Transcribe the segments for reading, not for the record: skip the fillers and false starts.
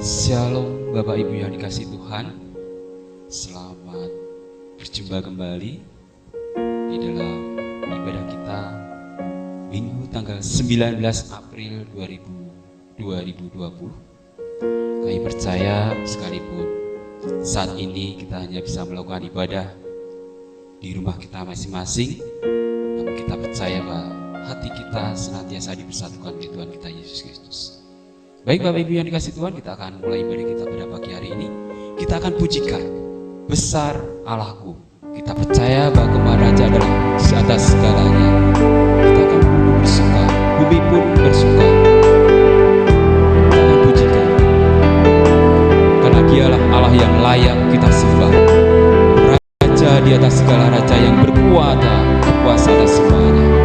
Shalom Bapak Ibu yang dikasihi Tuhan. Selamat berjumpa kembali di dalam ibadah kita Minggu tanggal 19 April 2020. Kami percaya sekalipun saat ini kita hanya bisa melakukan ibadah di rumah kita masing-masing, namun kita percaya bahwa hati kita senantiasa dipersatukan di Tuhan kita Yesus Kristus. Baik Bapak Ibu yang dikasihi Tuhan, kita akan mulai ibadah kita pada pagi hari ini. Kita akan pujikan besar Allahku. Kita percaya bahwa Kemah Raja adalah di atas segalanya. Kita akan bersuka, bumi pun bersuka. Kita akan pujikan, karena Dialah Allah yang layak kita sembah. Raja di atas segala raja, yang berkuasa atas semuanya.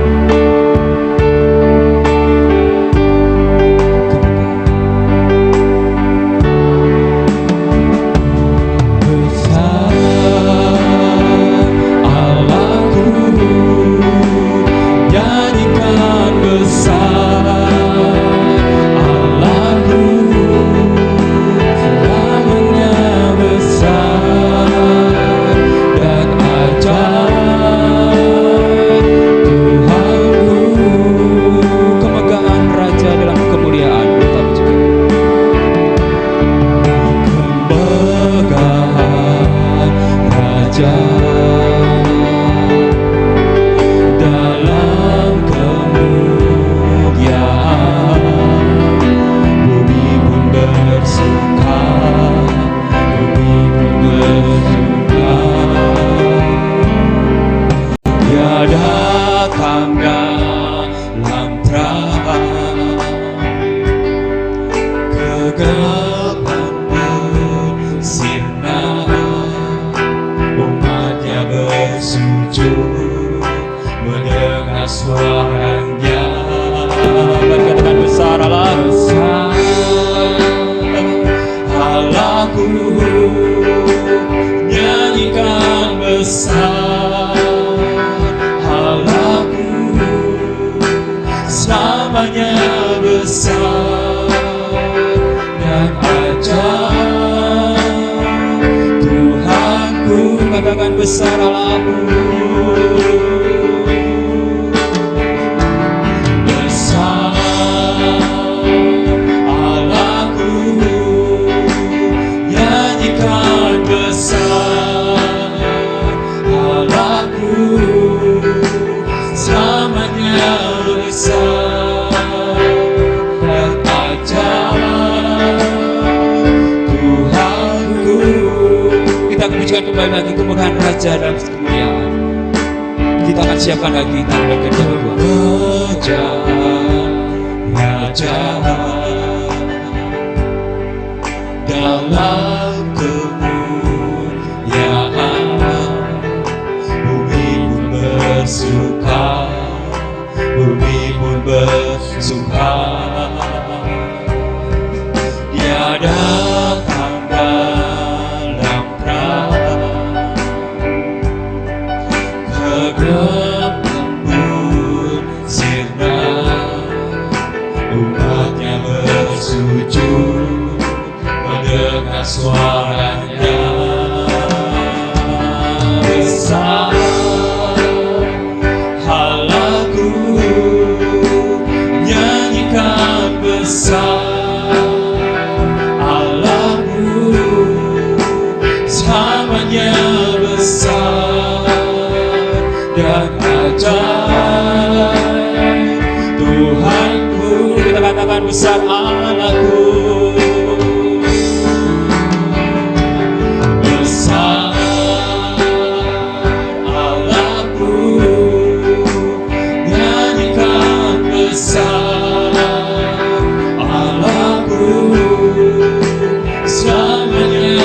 Besar Allahku, besar Allahku, nyanyikan besar Allahku, selamanya besar dan ajaib Tuhanku. Kita akan pujikan kembali lagi kemuliaan Raja dalam kemuliaan. Kita akan siapkan lagi tanda kerja Tuhan. Raja dalam kemuliaan, bumi pun bersuka, bumi pun bersuka. Dia datang dalam kegelapan sirna, umatnya bersujud mendengar suaranya. Besar Allahku, nyanyikan besar Allahku, selamanya besar dan ajaib Tuhanku. Kita katakan besar Allahku, besar Allahku, nyanyikan besar Allahku, selamanya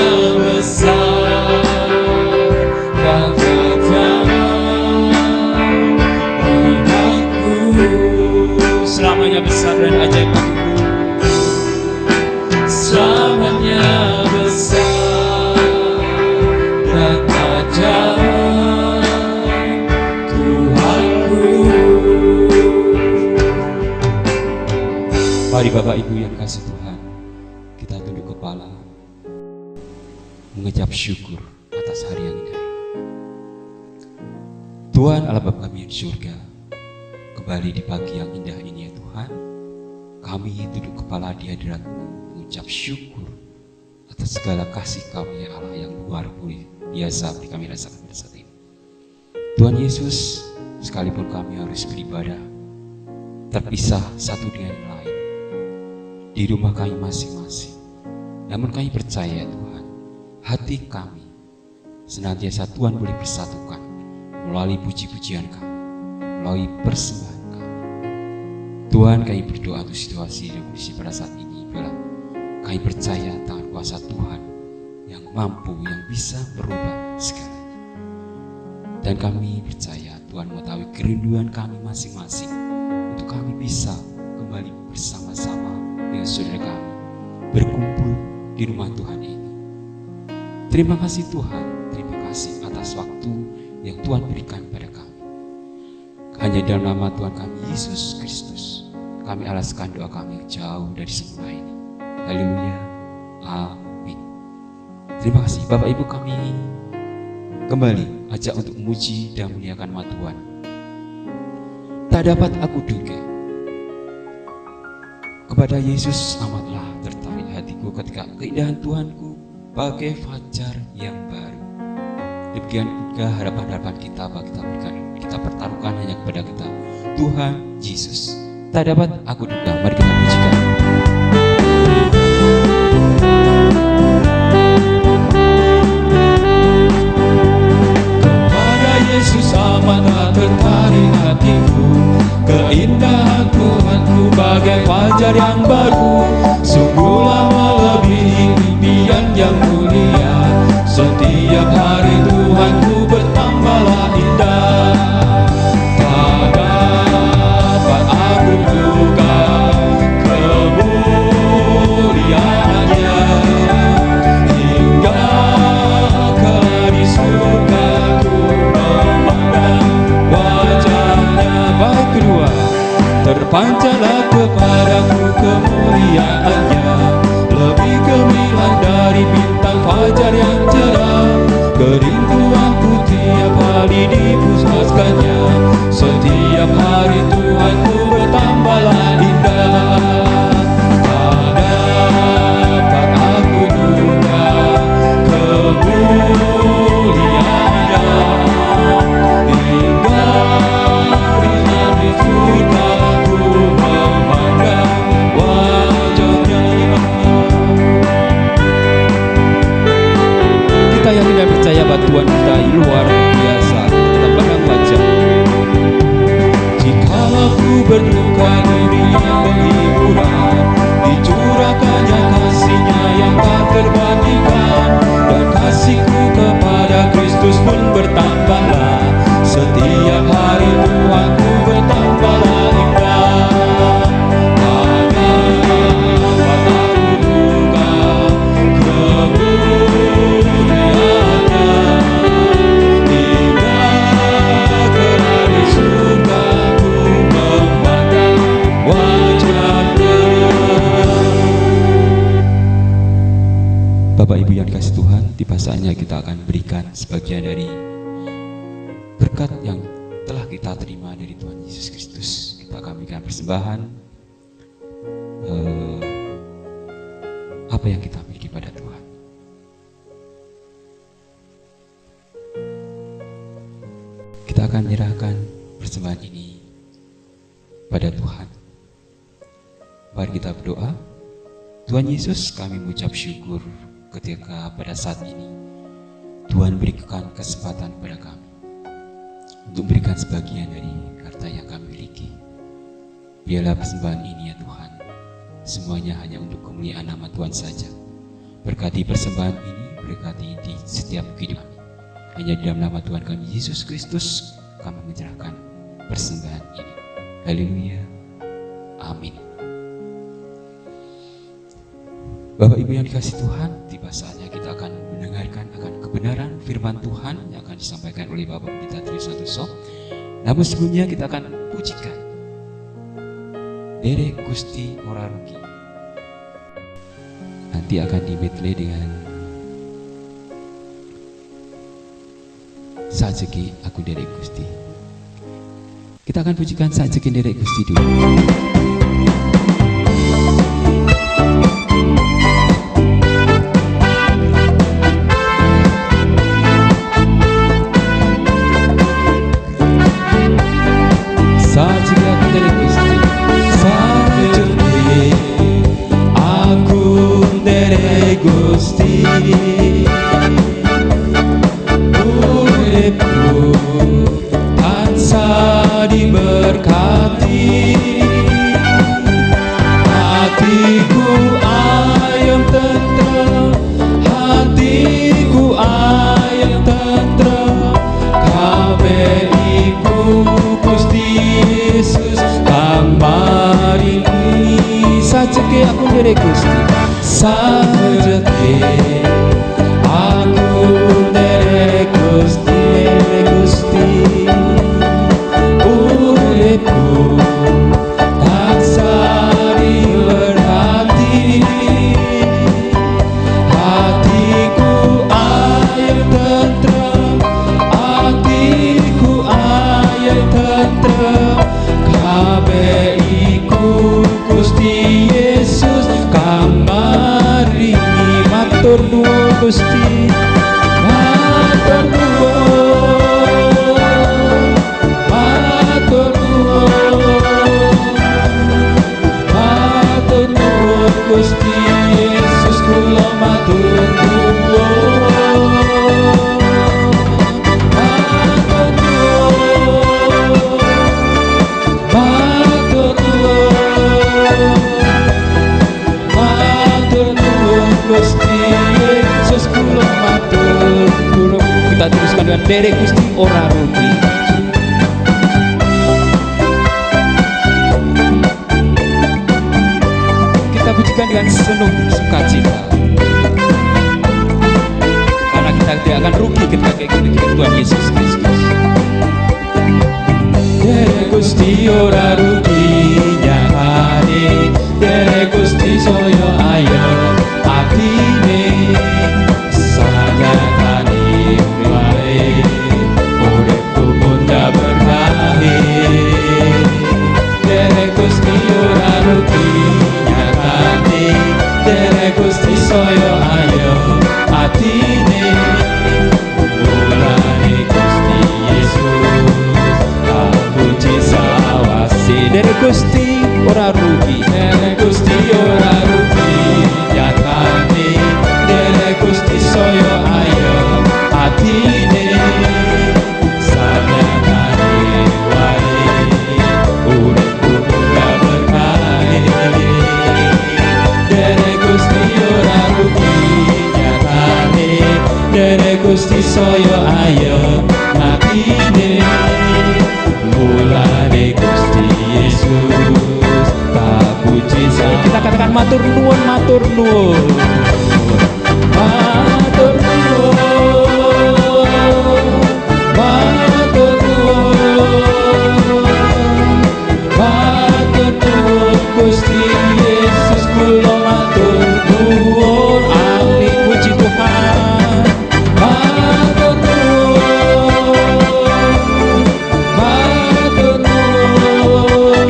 besar dan selamanya besar dan ajaib bagiku, selamanya besar dan ajaib Tuhanku. Mari Bapak Ibu yang kasih Tuhan, kita tunduk kepala. mengucap syukur atas hari yang indah. Tuhan Allah Bapa kami yang di surga, kembali di pagi yang indah ini ya Tuhan, kami duduk kepala di hadirat-Mu mengucap syukur atas segala kasih karunia Allah yang luar biasa beri kami rasakan pada saat ini. Tuhan Yesus, sekalipun kami harus beribadah terpisah satu dengan yang lain di rumah kami masing-masing, namun kami percaya Tuhan, hati kami senantiasa Tuhan boleh bersatukan melalui puji-pujian kami, melalui persembahan kami. Tuhan, kami berdoa untuk situasi dan kondisi pada saat ini, bila kami percaya tangan kuasa Tuhan yang mampu, yang bisa merubah segalanya. Dan kami percaya Tuhan mengetahui kerinduan kami masing-masing untuk kami bisa kembali bersama-sama dengan saudara kami berkumpul di rumah Tuhan ini. Terima kasih Tuhan, terima kasih atas waktu yang Tuhan berikan pada kami. Hanya dalam nama Tuhan kami Yesus Kristus kami alaskan doa kami yang jauh dari sempurna ini. Haleluya, amin. Terima kasih Bapak Ibu, kami kembali ajak untuk memuji dan memuliakan nama Tuhan. Tak dapat aku duga, kepada Yesus amatlah tertarik hatiku ketika keindahan Tuhanku bagai fajar yang baru. Demikian juga harapan-harapan kita bahwa kita berikan, kita pertaruhkan hanya kepada kita, Tuhan Yesus. Tak dapat aku duga, mari kita pujikan. Yesus amatlah tertarik hatiku, keindahan Tuhanku bagai fajar yang baru. Sungguhlah melebihi impian yang mulia, setiap hari Tuhanku bertambahlah indah. Tak dapat aku duga kemuliaannya, hingga kelak di surga kedua, terpancarlah kepadaku kemuliaannya, lebih gemilang dari bintang fajar yang cerah. Kerinduanku tiap hari dipusatkannya, setiap hari Tuhanku bertambahlah indah. Tak dapat aku duga kemuliaannya, hingga kita yang tidak percaya bahwa Tuhan kita luar biasa, kita pandang wajah. Jikalau ku berduka dirinya penghiburan, dicurahkannya kasihnya yang tak terbandingkan, dan kasihku kepada Kristus pun bertambahlah, setiap hari Tuhanku bertambahlah indah. Bapak Ibu yang dikasih Tuhan, tiba saatnya kita akan berikan sebagian dari berkat yang telah kita terima dari Tuhan Yesus Kristus. Kita akan berikan persembahan apa yang kita miliki pada Tuhan. Kita akan menyerahkan persembahan ini pada Tuhan. Mari kita berdoa. Tuhan Yesus, kami mengucap syukur ketika pada saat ini Tuhan berikan kesempatan kepada kami untuk berikan sebagian dari harta yang kami miliki. Biarlah persembahan ini ya Tuhan, semuanya hanya untuk kemuliaan nama Tuhan saja. Berkati persembahan ini, berkati di setiap kehidupan kami. Hanya di dalam nama Tuhan kami Yesus Kristus kami menyerahkan persembahan ini. Haleluya, amin. Bapak Ibu yang dikasih Tuhan, tiba saatnya kita akan mendengarkan akan kebenaran firman Tuhan yang akan disampaikan oleh Bapak Pendeta Trisantoso. Namun sebelumnya kita akan pujikan Derek Gusti Orarugi. Nanti akan dimedley dengan sajeki aku derek Gusti. Kita akan pujikan sajeki derek Gusti dulu. Sajeki aku derek Gusti. Sajeki aku derek Gusti. Uripku tansah diberkati, hatiku ayem tentrem, hatiku ayem tentrem, kabeh iku Gusti Yesus kang maringi. Sajeki aku derek Gusti. Sajeki aku derek Gusti, derek Gusti. Uripku tansah diberkati, hatiku ayem tentrem, hatiku ayem tentrem, kabeh iku Gusti Yesus kang maringi. Matur nuwun Gusti, matur nuwun, matur nuwun, matur nuwun Gusti Yesus, kula matur nuwun, matur nuwun, matur nuwun, matur nuwun Gusti Yesus, kula matur nuwun. Kita teruskan dengan derek Gusti ora rugi. Kita pujikan dengan sepenuh sukacita, karena kita tidak akan rugi ketika kita Tuhan Yesus Kristus. Derek Gusti ora rugi nyatane, derek Gusti saya ayo atine, sanyatane wae uripku bunda berkahi. Derek Gusti ora rugi nyatane, derek Gusti saya ayo atine, mulane Gusti Yesus kapuji sawasi. Derek Gusti ora rugi, derek Gusti ora rugi nyatane, derek Gusti saya ayo atine, sanyatane wae uripku bunda berkahi. Derek Gusti ora rugi nyatane, derek Gusti saya ayo atine, mulane Gusti Yesus kapuji. Kita katakan matur nuwun, matur nuwun, matur nuwun, matur nuwun, matur nuwun Gusti Yesus, kula matur nuwun. Amin, puji Tuhan. Matur nuwun, matur nuwun,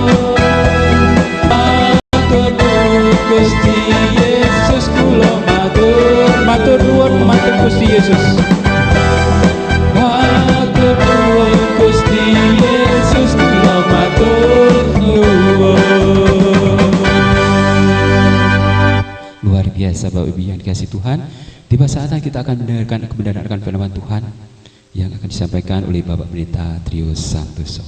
matur nuwun Gusti Yesus, kula matur, matur nuwun, matur Gusti Yesus. Matur nuwun Gusti Yesus, kula matur nuwun. Luar biasa Bapak Ibu yang dikasihi Tuhan. Tiba saatnya kita akan mendengarkan kebenaran akan firman Tuhan yang akan disampaikan oleh Bapak Pendeta Trio Santoso.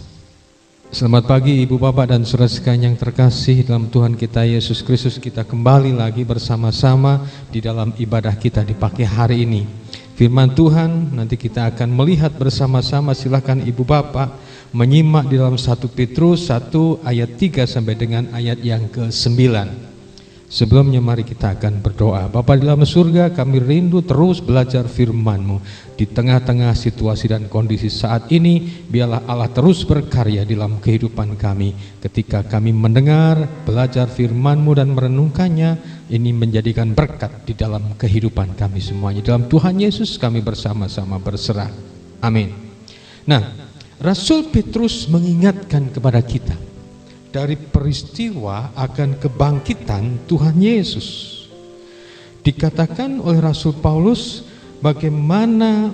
Selamat pagi Ibu Bapak dan saudara sekalian yang terkasih dalam Tuhan kita Yesus Kristus. Kita kembali lagi bersama-sama di dalam ibadah kita di pagi hari ini. Firman Tuhan nanti kita akan melihat bersama-sama. Silakan Ibu Bapak menyimak di dalam 1 Petrus 1 ayat 3 sampai dengan ayat yang ke-9. Sebelumnya mari kita akan berdoa. Bapa di dalam surga, kami rindu terus belajar firman-Mu. Di tengah-tengah situasi dan kondisi saat ini, biarlah Allah terus berkarya dalam kehidupan kami. Ketika kami mendengar, belajar firman-Mu dan merenungkannya, ini menjadikan berkat di dalam kehidupan kami semuanya. Dalam Tuhan Yesus kami bersama-sama berserah. Amin. Nah, Rasul Petrus mengingatkan kepada kita dari peristiwa akan kebangkitan Tuhan Yesus. Dikatakan oleh Rasul Paulus bagaimana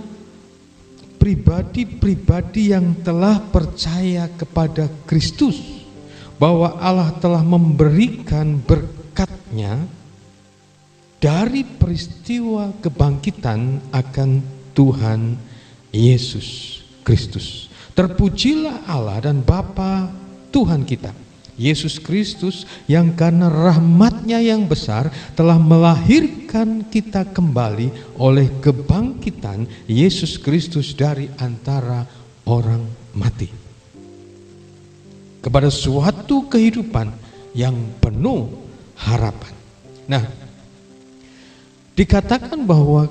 pribadi-pribadi yang telah percaya kepada Kristus, bahwa Allah telah memberikan berkat-Nya dari peristiwa kebangkitan akan Tuhan Yesus Kristus. Terpujilah Allah dan Bapa Tuhan kita Yesus Kristus, yang karena rahmat-Nya yang besar telah melahirkan kita kembali oleh kebangkitan Yesus Kristus dari antara orang mati, kepada suatu kehidupan yang penuh harapan. Nah, dikatakan bahwa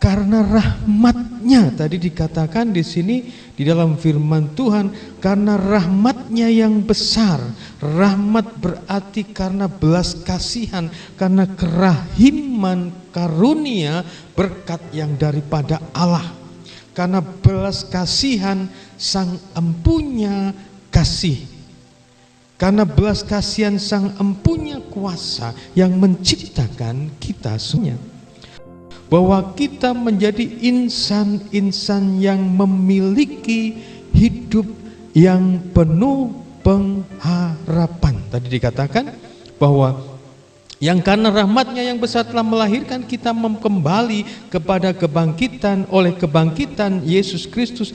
karena rahmat-Nya, tadi dikatakan di sini di dalam firman Tuhan, karena rahmat-Nya yang besar. Rahmat berarti karena belas kasihan, karena kerahiman karunia berkat yang daripada Allah. Karena belas kasihan Sang Empunya kasih. Karena belas kasihan Sang Empunya kuasa yang menciptakan kita semuanya, bahwa kita menjadi insan-insan yang memiliki hidup yang penuh pengharapan. Tadi dikatakan bahwa yang karena rahmat-Nya yang besar telah melahirkan kita kembali kepada kebangkitan, oleh kebangkitan Yesus Kristus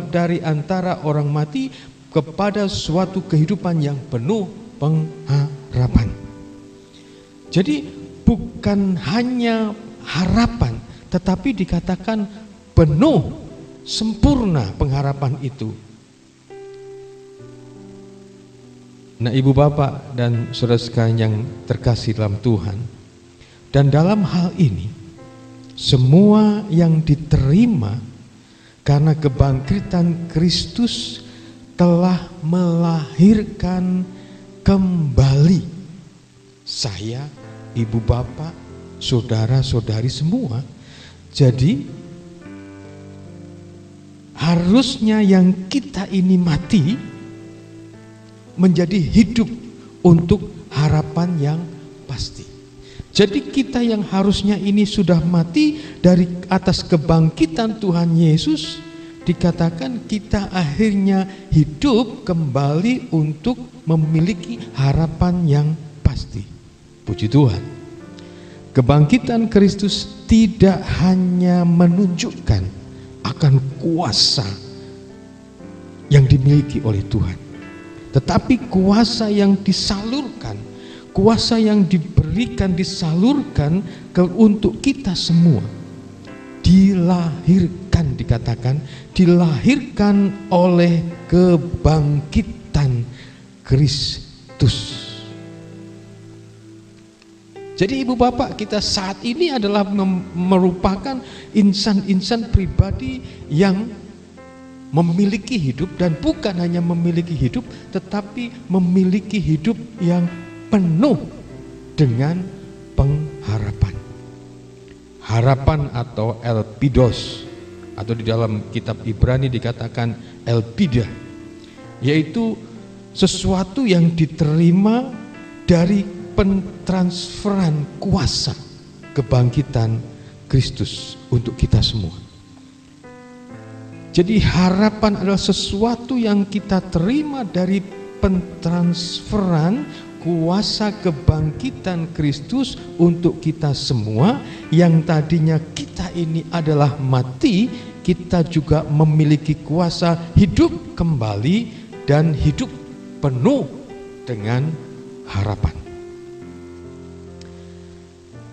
dari antara orang mati, kepada suatu kehidupan yang penuh pengharapan. Jadi bukan hanya harapan, tetapi dikatakan penuh, sempurna pengharapan itu. Nah, ibu bapak dan saudara sekalian yang terkasih dalam Tuhan, dan dalam hal ini semua yang diterima karena kebangkitan Kristus telah melahirkan kembali saya, ibu bapak, saudara-saudari semua. Jadi harusnya yang kita ini mati menjadi hidup untuk harapan yang pasti. Jadi kita yang harusnya ini sudah mati dari atas kebangkitan Tuhan Yesus, dikatakan kita akhirnya hidup kembali untuk memiliki harapan yang pasti. Puji Tuhan. Kebangkitan Kristus tidak hanya menunjukkan akan kuasa yang dimiliki oleh Tuhan, tetapi kuasa yang disalurkan, kuasa yang diberikan, disalurkan untuk kita semua, dilahirkan, dikatakan dilahirkan oleh kebangkitan Kristus. Jadi ibu bapak, kita saat ini adalah merupakan insan-insan pribadi yang memiliki hidup, dan bukan hanya memiliki hidup, tetapi memiliki hidup yang penuh dengan pengharapan. Harapan atau elpidos, atau di dalam kitab Ibrani dikatakan elpida, yaitu sesuatu yang diterima dari pentransferan kuasa kebangkitan Kristus untuk kita semua. Jadi harapan adalah sesuatu yang kita terima dari pentransferan kuasa kebangkitan Kristus untuk kita semua, yang tadinya kita ini adalah mati, kita juga memiliki kuasa hidup kembali dan hidup penuh dengan harapan.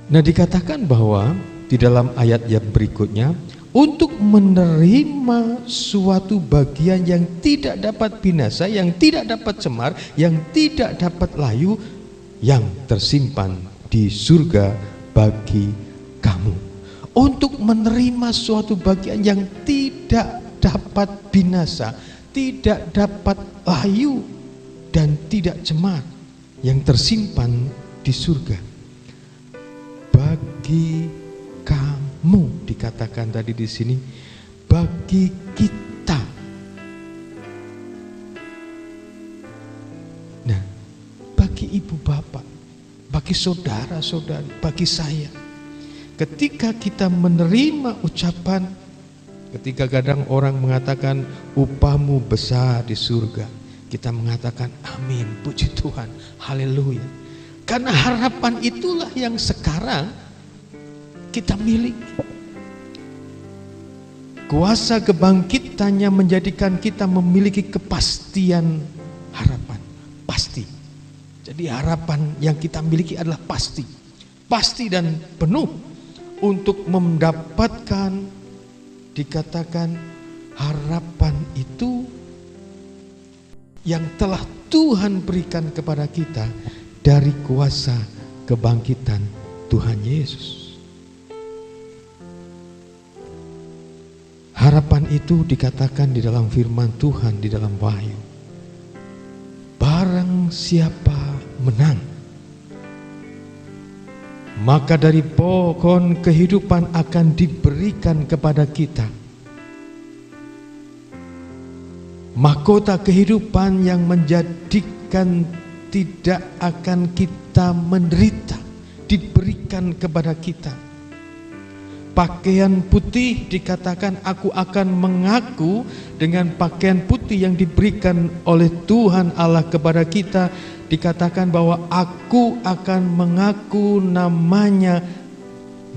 Nah, dikatakan bahwa di dalam ayat yang berikutnya, untuk menerima suatu bagian yang tidak dapat binasa, yang tidak dapat cemar, yang tidak dapat layu, yang tersimpan di surga bagi kamu. Untuk menerima suatu bagian yang tidak dapat binasa, tidak dapat layu, dan tidak cemar, yang tersimpan di surga bagi kamu. Dikatakan tadi di sini, bagi kita bagi saudara-saudari, bagi saya. Ketika kita menerima ucapan, ketika kadang orang mengatakan upahmu besar di surga, kita mengatakan amin, puji Tuhan, haleluya. Karena harapan itulah yang sekarang kita miliki. Kuasa kebangkitannya menjadikan kita memiliki kepastian harapan, pasti. Jadi harapan yang kita miliki adalah pasti dan penuh untuk mendapatkan, dikatakan harapan itu yang telah Tuhan berikan kepada kita dari kuasa kebangkitan Tuhan Yesus. Harapan itu dikatakan di dalam firman Tuhan di dalam Wahyu. Barang siapa menang, maka dari pohon kehidupan akan diberikan kepada kita mahkota kehidupan yang menjadikan tidak akan kita menderita, diberikan kepada kita. Pakaian putih dikatakan aku akan mengaku dengan pakaian putih yang diberikan oleh Tuhan Allah kepada kita. Dikatakan bahwa aku akan mengaku namanya,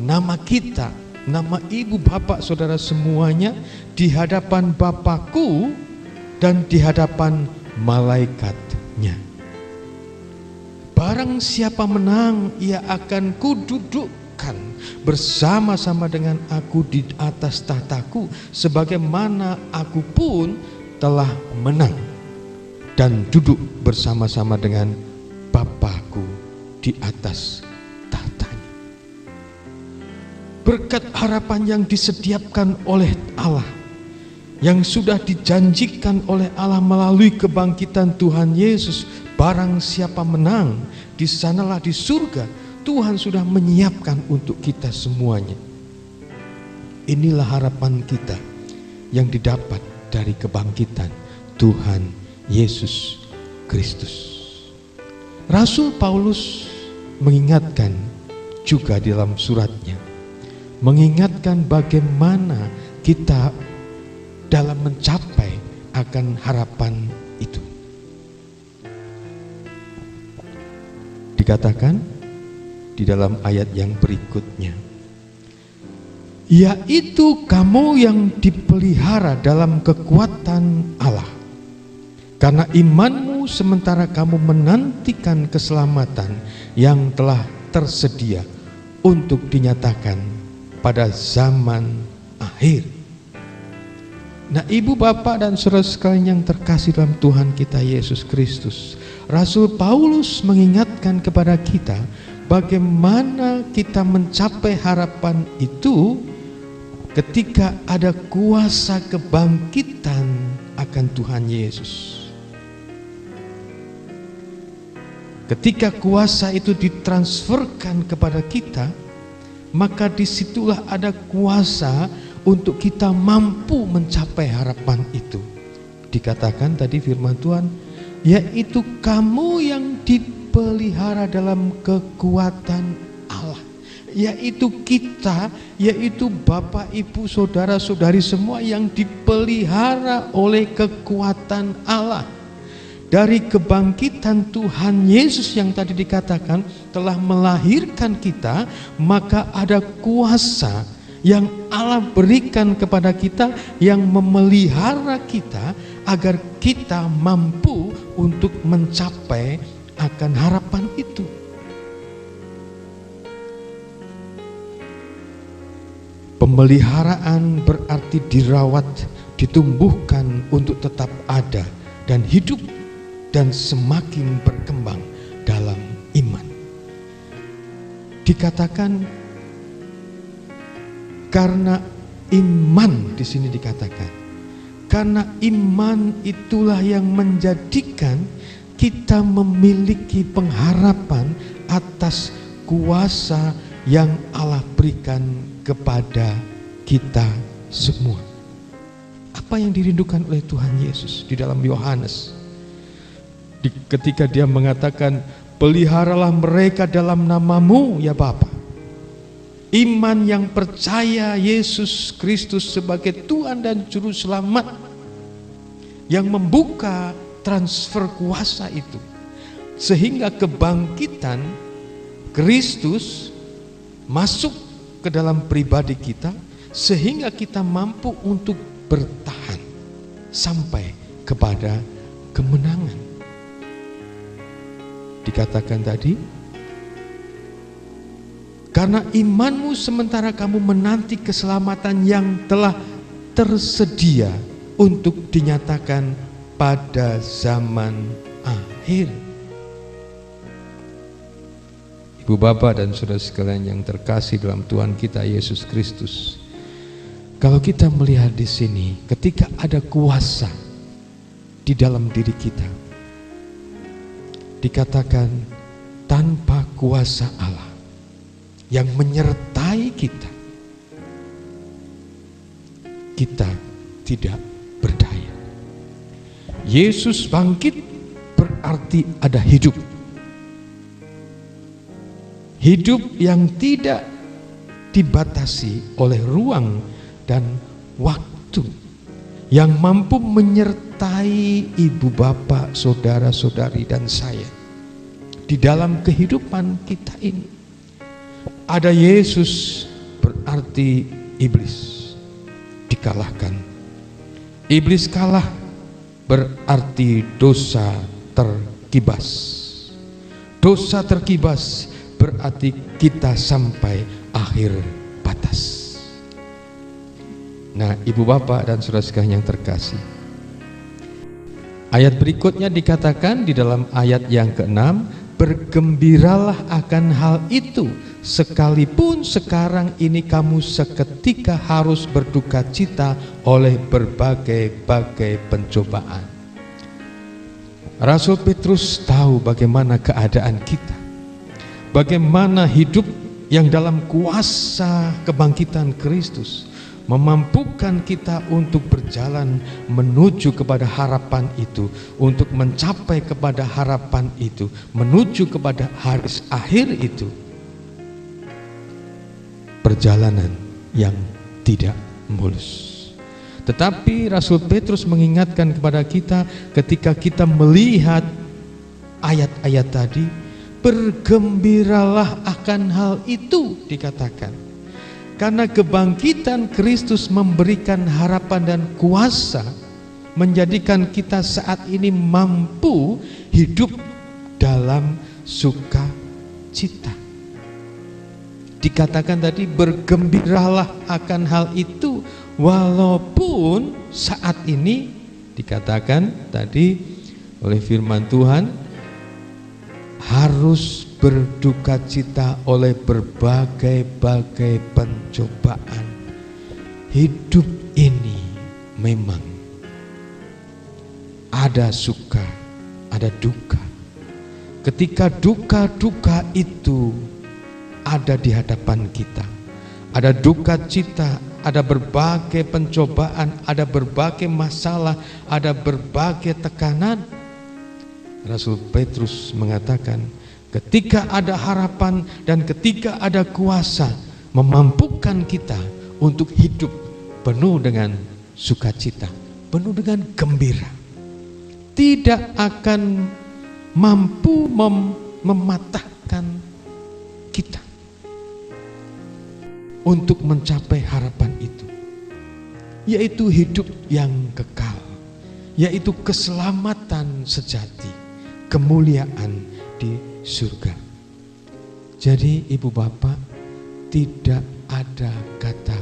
nama kita, nama ibu bapak saudara semuanya di hadapan Bapakku dan di hadapan malaikatnya. Barang siapa menang, ia akan kududukkan bersama-sama dengan aku di atas tahtaku, sebagaimana aku pun telah menang dan duduk bersama-sama dengan Bapakku di atas tahtanya. Berkat harapan yang disediakan oleh Allah, yang sudah dijanjikan oleh Allah melalui kebangkitan Tuhan Yesus, barang siapa menang, di sanalah di surga Tuhan sudah menyiapkan untuk kita semuanya. Inilah harapan kita yang didapat dari kebangkitan Tuhan Yesus Kristus. Rasul Paulus mengingatkan juga di dalam suratnya, mengingatkan bagaimana kita dalam mencapai akan harapan itu. Dikatakan di dalam ayat yang berikutnya, yaitu kamu yang dipelihara dalam kekuatan Allah, karena imanmu sementara kamu menantikan keselamatan yang telah tersedia untuk dinyatakan pada zaman akhir. Nah, ibu bapak dan saudara sekalian yang terkasih dalam Tuhan kita Yesus Kristus, Rasul Paulus mengingatkan kepada kita bagaimana kita mencapai harapan itu ketika ada kuasa kebangkitan akan Tuhan Yesus. Ketika kuasa itu ditransferkan kepada kita, maka disitulah ada kuasa untuk kita mampu mencapai harapan itu. Dikatakan tadi firman Tuhan, yaitu kamu yang dipelihara dalam kekuatan Allah, yaitu kita, yaitu Bapak, Ibu, Saudara-saudari semua yang dipelihara oleh kekuatan Allah. Dari kebangkitan Tuhan Yesus yang tadi dikatakan telah melahirkan kita, maka ada kuasa yang Allah berikan kepada kita yang memelihara kita agar kita mampu untuk mencapai akan harapan itu. Pemeliharaan berarti dirawat, ditumbuhkan untuk tetap ada dan hidup dan semakin berkembang dalam iman. Dikatakan karena iman, di sini dikatakan karena iman itulah yang menjadikan kita memiliki pengharapan atas kuasa yang Allah berikan kepada kita semua. Apa yang dirindukan oleh Tuhan Yesus di dalam Yohanes ketika dia mengatakan Peliharalah mereka dalam nama-Mu ya Bapa. Iman yang percaya Yesus Kristus sebagai Tuhan dan Juru Selamat, yang membuka transfer kuasa itu, sehingga kebangkitan Kristus masuk ke dalam pribadi kita, sehingga kita mampu untuk bertahan sampai kepada kemenangan. Dikatakan tadi, karena imanmu sementara kamu menanti keselamatan yang telah tersedia untuk dinyatakan pada zaman akhir. Ibu bapak dan saudara sekalian yang terkasih dalam Tuhan kita Yesus Kristus, kalau kita melihat di sini, ketika ada kuasa di dalam diri kita, dikatakan tanpa kuasa Allah yang menyertai kita, kita tidak berdaya. Yesus bangkit berarti ada hidup. Hidup yang tidak dibatasi oleh ruang dan waktu, yang mampu menyertai ibu bapak, saudara-saudari dan saya di dalam kehidupan kita ini. Ada Yesus berarti iblis dikalahkan. Iblis kalah berarti dosa terkibas. Dosa terkibas berarti kita sampai akhir batas. Nah, ibu bapak dan saudara sekalian yang terkasih, ayat berikutnya dikatakan di dalam ayat yang ke-6, bergembiralah akan hal itu, sekalipun sekarang ini kamu seketika harus berduka cita oleh berbagai-bagai pencobaan. Rasul Petrus tahu bagaimana keadaan kita, bagaimana hidup yang dalam kuasa kebangkitan Kristus memampukan kita untuk berjalan menuju kepada harapan itu, untuk mencapai kepada harapan itu, menuju kepada hari akhir itu. Perjalanan yang tidak mulus. Tetapi Rasul Petrus mengingatkan kepada kita ketika kita melihat ayat-ayat tadi, bergembiralah akan hal itu, dikatakan. Karena kebangkitan Kristus memberikan harapan dan kuasa, menjadikan kita saat ini mampu hidup dalam sukacita. Dikatakan tadi, bergembiralah akan hal itu, walaupun saat ini dikatakan tadi oleh firman Tuhan harus berduka cita oleh berbagai-bagai pencobaan. Hidup ini memang ada suka, ada duka. Ketika duka-duka itu ada di hadapan kita, ada duka cita, ada berbagai pencobaan, ada berbagai masalah, ada berbagai tekanan. Rasul Petrus mengatakan, ketika ada harapan dan ketika ada kuasa memampukan kita untuk hidup penuh dengan sukacita, penuh dengan gembira, tidak akan mampu mematahkan kita untuk mencapai harapan itu, yaitu hidup yang kekal, yaitu keselamatan sejati, kemuliaan di surga. Jadi ibu bapak, tidak ada kata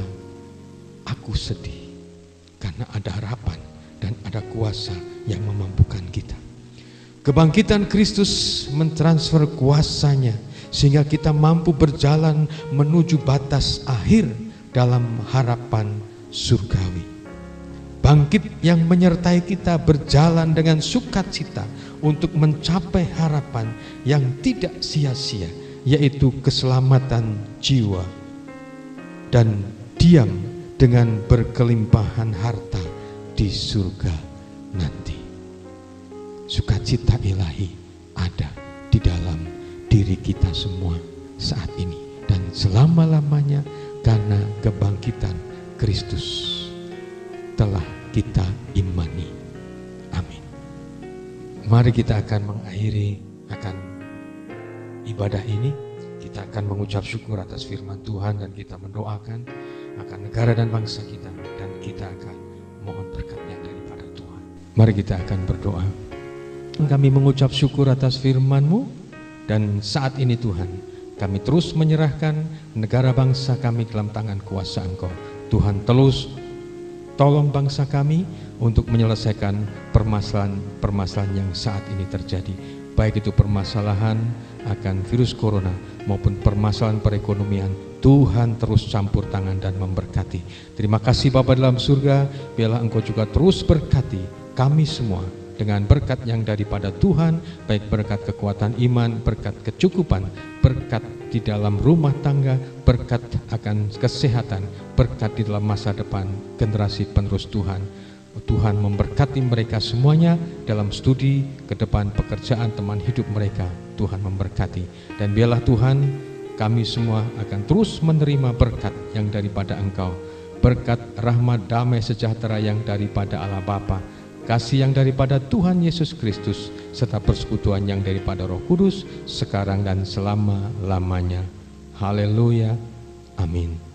aku sedih, karena ada harapan dan ada kuasa yang memampukan kita. Kebangkitan Kristus mentransfer kuasanya sehingga kita mampu berjalan menuju batas akhir dalam harapan surgawi. Bangkit yang menyertai kita berjalan dengan sukacita untuk mencapai harapan yang tidak sia-sia, yaitu keselamatan jiwa dan diam dengan berkelimpahan harta di surga nanti. Sukacita ilahi ada di dalam diri kita semua saat ini dan selama-lamanya, karena kebangkitan Kristus telah kita imani. Amin. Mari kita akan mengakhiri akan ibadah ini. Kita akan mengucap syukur atas firman Tuhan dan kita mendoakan akan negara dan bangsa kita, dan kita akan mohon berkatnya daripada Tuhan. Mari kita akan berdoa. Kami mengucap syukur atas firman-Mu, dan saat ini Tuhan, kami terus menyerahkan negara bangsa kami dalam tangan kuasa Engkau. Tuhan, terus tolong bangsa kami untuk menyelesaikan permasalahan yang saat ini terjadi. Baik itu permasalahan akan virus corona maupun permasalahan perekonomian, Tuhan terus campur tangan dan memberkati. Terima kasih Bapa dalam surga, biarlah Engkau juga terus berkati kami semua dengan berkat yang daripada Tuhan, baik berkat kekuatan iman, berkat kecukupan, berkat di dalam rumah tangga, berkat akan kesehatan, berkat di dalam masa depan generasi penerus Tuhan. Tuhan memberkati mereka semuanya dalam studi ke depan, pekerjaan, teman hidup mereka. Tuhan memberkati, dan biarlah Tuhan kami semua akan terus menerima berkat yang daripada Engkau, berkat rahmat, damai, sejahtera yang daripada Allah Bapa, kasih yang daripada Tuhan Yesus Kristus, serta persekutuan yang daripada Roh Kudus sekarang dan selama-lamanya. Haleluya. Amin.